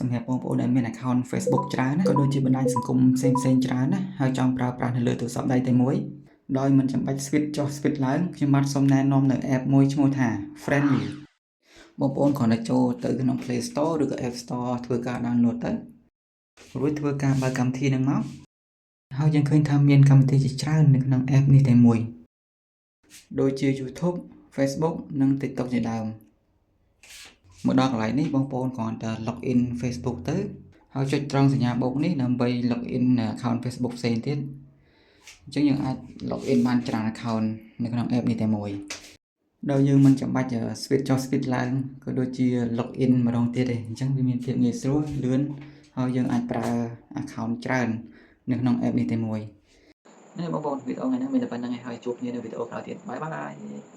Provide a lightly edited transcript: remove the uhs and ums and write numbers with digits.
សម្រាប់បងប្អូនដែលមាន account Facebook ច្រើនណាក៏ដូចជាបណ្ដាញសង្គមផ្សេងៗច្រើនណាហើយចង់ប្រើប្រាស់នៅលើទូរស័ព្ទដៃតែមួយដោយមិនចាំបាច់ switch ចុះ switch ឡើងខ្ញុំបាទសូមណែនាំនៅ app មួយឈ្មោះថា Friendly បងប្អូនគ្រាន់តែចូលទៅក្នុង Play Store ឬក៏ App Store ធ្វើការ download ទៅរួចធ្វើការបើកកម្មវិធីនឹងមកហើយយើងឃើញថាមានកម្មវិធីជាច្រើននៅក្នុង app នេះតែមួយដូចជា YouTube Facebook និង TikTok ជាដើមមកដល់កន្លែងនេះបងប្អូនគ្រាន់តែ log in Facebook ទៅហើយចុចត្រង់សញ្ញាបូកនេះដើម្បី log in account Facebook ផ្សេងទៀតអញ្ចឹងយើងអាច log in បានច្រើន account នៅក្នុង app នេះតែមួយដោយយើងមិនចាំបាច់ switch ចុះ switch ឡើងក៏ដូចជា log in ម្ដងទៀតទេអញ្ចឹងវាមានភាពងាយស្រួលលឿនហើយយើងអាចប្រើ account ច្រើននៅក្នុង app នេះតែមួយនេះបងប្អូនវីដេអូថ្ងៃនេះមានតែប៉ុណ្្នឹងឯងហើយជួបគ្នានៅវីដេអូក្រោយទៀតបាយបាយ